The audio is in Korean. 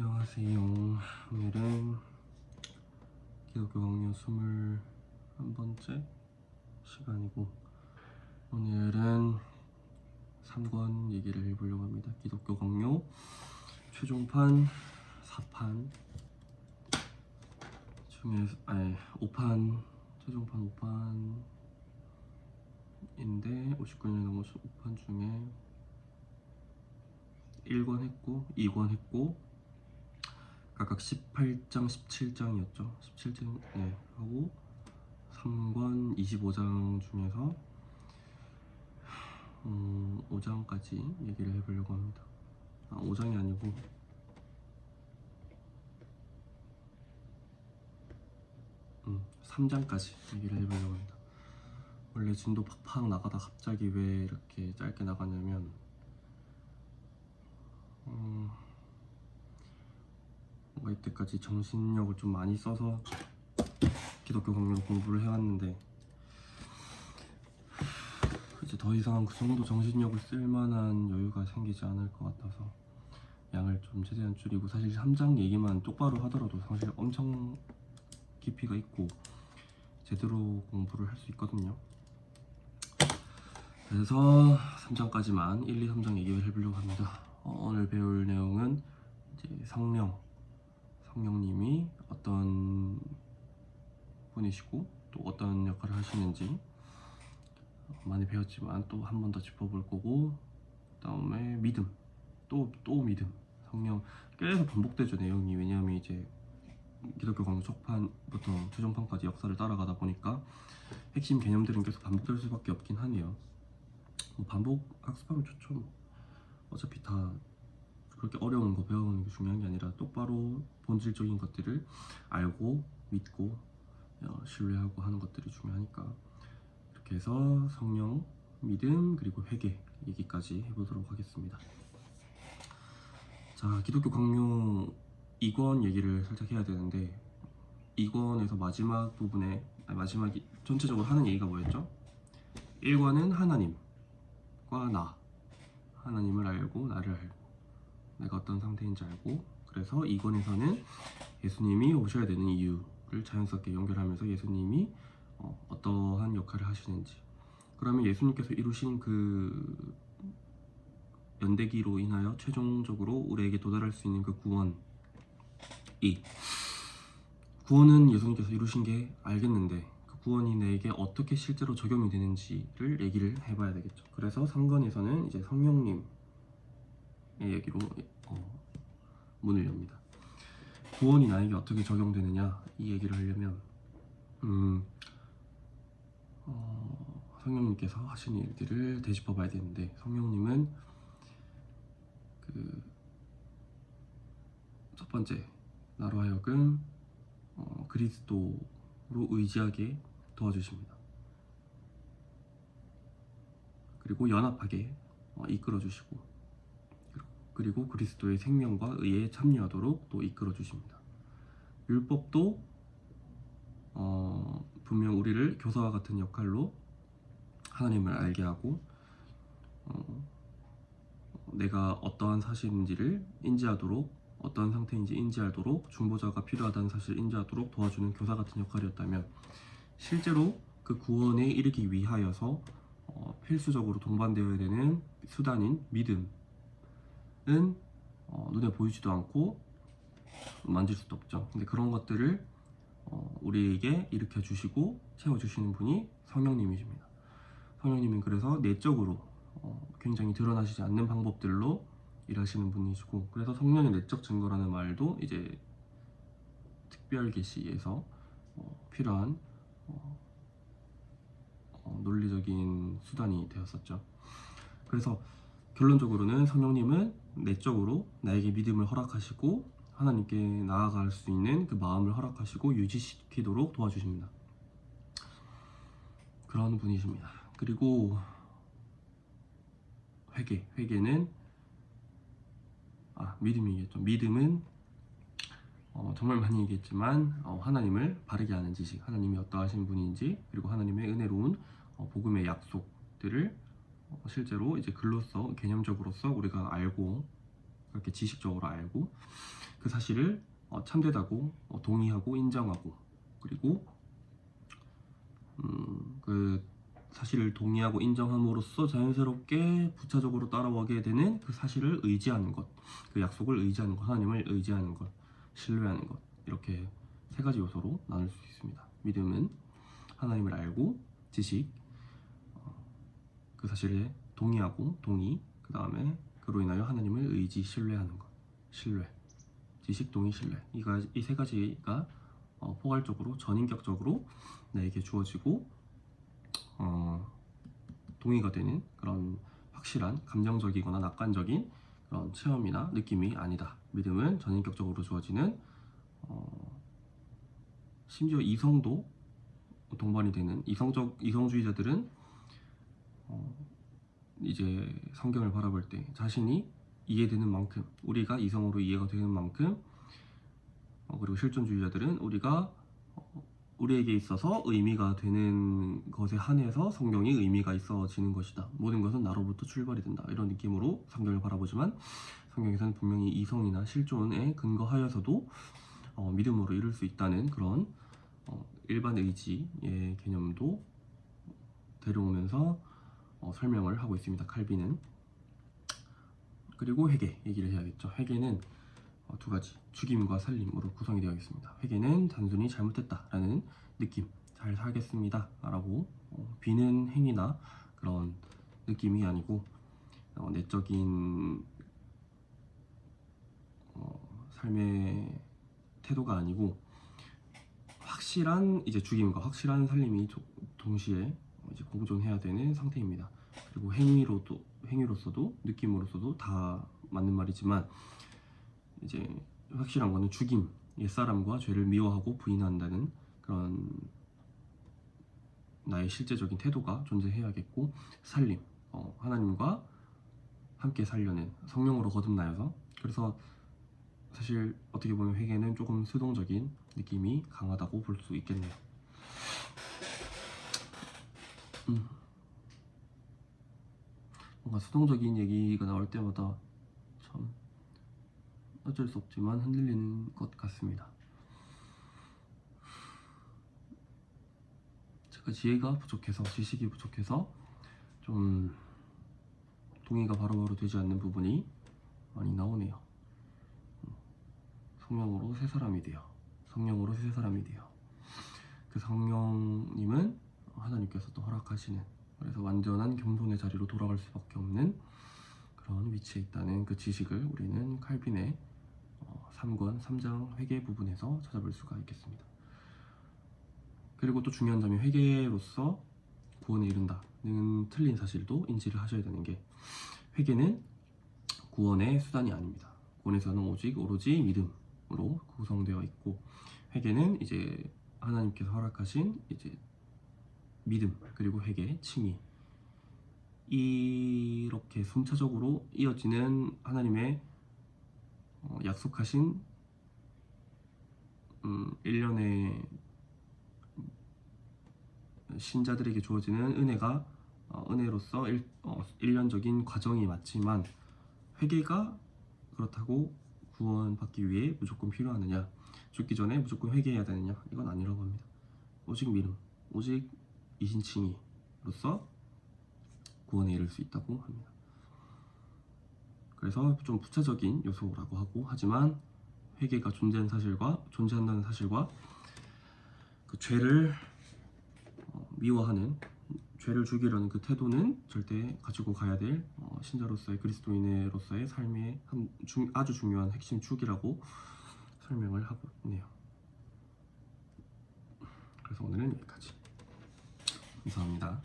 안녕하세요. 오늘은 기독교 강요 21번째 시간이고, 오늘은 3권 얘기를 해보려고 합니다. 기독교 강요 최종판 4판 중에서 5판, 최종판 5판인데 59년에 넘어서 5판 중에 1권 했고 2권 했고 각각 18장, 17장이었죠. 17장 하고 3권 25장 중에서 5장까지 얘기를 해보려고 합니다. 5장이 아니고 3장까지 얘기를 해보려고 합니다. 원래 진도 팍팍 나가다 갑자기 왜 이렇게 짧게 나가냐면 뭔가 이때까지 정신력을 좀 많이 써서 기독교 강요로 공부를 해왔는데 이제 더 이상 그 정도 정신력을 쓸 만한 여유가 생기지 않을 것 같아서 양을 좀 최대한 줄이고, 사실 3장 얘기만 똑바로 하더라도 사실 엄청 깊이가 있고 제대로 공부를 할 수 있거든요. 그래서 3장까지만 1, 2, 3장 얘기를 해보려고 합니다. 오늘 배울 내용은 이제 성령님이 어떤 분이시고 또 어떤 역할을 하시는지 많이 배웠지만 또 한 번 더 짚어볼 거고, 그 다음에 믿음, 또 믿음. 성령 계속 반복되죠, 내용이. 왜냐하면 이제 기독교 강요 첫판부터 최종판까지 역사를 따라가다 보니까 핵심 개념들은 계속 반복될 수밖에 없긴 하네요. 반복 학습하면 좋죠. 어차피 다 그렇게 어려운 거 배우는 게 중요한 게 아니라 똑바로 본질적인 것들을 알고 믿고 신뢰하고 하는 것들이 중요하니까. 이렇게 해서 성령, 믿음, 그리고 회개 얘기까지 해보도록 하겠습니다. 자, 기독교 강요 2권 얘기를 살짝 해야 되는데, 2권에서 마지막 부분에 마지막이 전체적으로 하는 얘기가 뭐였죠? 1권은 하나님과 나, 하나님을 알고 나를 알고 내가 어떤 상태인지 알고, 그래서 2권에서는 예수님이 오셔야 되는 이유를 자연스럽게 연결하면서 예수님이 어떠한 역할을 하시는지, 그러면 예수님께서 이루신 그 연대기로 인하여 최종적으로 우리에게 도달할 수 있는 그 구원은 예수님께서 이루신 게 알겠는데, 그 구원이 내게 어떻게 실제로 적용이 되는지를 얘기를 해봐야 되겠죠. 그래서 3권에서는 이제 성령님의 얘기로 문을 엽니다. 구원이 나에게 어떻게 적용되느냐, 이 얘기를 하려면 성령님께서 하신 일들을 되짚어 봐야 되는데, 성령님은 첫 번째, 나로 하여금 그리스도로 의지하게 도와주십니다. 그리고 연합하게 이끌어주시고, 그리고 그리스도의 생명과 의에 참여하도록 또 이끌어주십니다. 율법도 분명 우리를 교사와 같은 역할로 하나님을 알게 하고 내가 어떠한 사실인지를 인지하도록, 어떠한 상태인지 인지하도록, 중보자가 필요하다는 사실을 인지하도록 도와주는 교사 같은 역할이었다면, 실제로 그 구원에 이르기 위하여서 필수적으로 동반되어야 되는 수단인 믿음은 눈에 보이지도 않고 만질 수도 없죠. 근데 그런 것들을 우리에게 일으켜 주시고 채워주시는 분이 성령님이십니다. 성령님은 그래서 내적으로 굉장히 드러나시지 않는 방법들로 일하시는 분이시고, 그래서 성령의 내적 증거라는 말도 이제 특별 계시에서 필요한 논리적인 수단이 되었었죠. 그래서 결론적으로는 성령님은 내적으로 나에게 믿음을 허락하시고 하나님께 나아갈 수 있는 그 마음을 허락하시고 유지시키도록 도와주십니다. 그런 분이십니다. 그리고 회개는 믿음이겠죠. 믿음은 정말 많이 얘기했지만 하나님을 바르게 아는 지식, 하나님이 어떠하신 분인지, 그리고 하나님의 은혜로운 복음의 약속들을 실제로 이제 글로써, 개념적으로서 우리가 알고 그렇게 지식적으로 알고 그 사실을 참되다고 동의하고 인정하고, 그리고 그 사실을 동의하고 인정함으로써 자연스럽게 부차적으로 따라오게 되는 그 사실을 의지하는 것, 그 약속을 의지하는 것, 하나님을 의지하는 것, 신뢰하는 것, 이렇게 세 가지 요소로 나눌 수 있습니다. 믿음은 하나님을 알고 지식, 그 사실에 동의하고 동의, 그 다음에 그로 인하여 하나님을 의지, 신뢰하는 것, 신뢰, 지식, 동의, 신뢰, 이 세 가지가 포괄적으로 전인격적으로 나에게 주어지고 동의가 되는 그런 확실한 감정적이거나 낙관적인 그런 체험이나 느낌이 아니다. 믿음은 전인격적으로 주어지는 심지어 이성도 동반이 되는 이성주의자들은 이제 성경을 바라볼 때 자신이 이해되는 만큼, 우리가 이성으로 이해가 되는 만큼, 그리고 실존주의자들은 우리에게 있어서 의미가 되는 것에 한해서 성경이 의미가 있어지는 것이다. 모든 것은 나로부터 출발이 된다. 이런 느낌으로 성경을 바라보지만 성경에서는 분명히 이성이나 실존에 근거하여서도 믿음으로 이룰 수 있다는 그런 일반 의지의 개념도 데려오면서 설명을 하고 있습니다. 칼빈은. 그리고 회개 얘기를 해야겠죠. 회개는 두 가지, 죽임과 살림으로 구성이 되어 있습니다. 회개는 단순히 잘못했다라는 느낌, 잘 살겠습니다 라고 비는 행위나 그런 느낌이 아니고 내적인 삶의 태도가 아니고 확실한 이제 죽임과 확실한 살림이 동시에 이제 공존해야 되는 상태입니다. 그리고 행위로서도 느낌으로서도 다 맞는 말이지만 이제 확실한 거는 죽임, 옛사람과 죄를 미워하고 부인한다는 그런 나의 실제적인 태도가 존재해야겠고, 살림, 하나님과 함께 살려는 성령으로 거듭나여서, 그래서 사실 어떻게 보면 회개는 조금 수동적인 느낌이 강하다고 볼 수 있겠네요. 뭔가 수동적인 얘기가 나올 때마다 참 어쩔 수 없지만 흔들리는 것 같습니다. 제가 지혜가 부족해서, 지식이 부족해서 좀 동의가 바로바로 되지 않는 부분이 많이 나오네요. 성령으로 새 사람이 되어, 성령으로 새 사람이 되어, 그 성령님은 하나님께서 또 허락하시는, 그래서 완전한 겸손의 자리로 돌아갈 수밖에 없는 그런 위치에 있다는 그 지식을 우리는 칼빈의 3권 3장 회개 부분에서 찾아볼 수가 있겠습니다. 그리고 또 중요한 점이 회개로서 구원에 이른다는 틀린 사실도 인지를 하셔야 되는 게, 회개는 구원의 수단이 아닙니다. 구원에서는 오로지 믿음으로 구성되어 있고, 회개는 이제 하나님께서 허락하신 이제 믿음, 그리고 회개, 칭의, 이렇게 순차적으로 이어지는 하나님의 약속하신 1년의 신자들에게 주어지는 은혜가 은혜로서 1년적인 과정이 맞지만, 회개가 그렇다고 구원받기 위해 무조건 필요하느냐, 죽기 전에 무조건 회개해야 되느냐, 이건 아니라고 합니다. 오직 믿음, 오직 이신칭의로서 구원에 이를 수 있다고 합니다. 그래서 좀 부차적인 요소라고 하고, 하지만 회개가 존재한다는 사실과 그 죄를 미워하는, 죄를 죽이려는 그 태도는 절대 가지고 가야 될 신자로서의, 그리스도인으로서의 삶의 아주 중요한 핵심 축이라고 설명을 하고 있네요. 그래서 오늘은 여기까지. 감사합니다.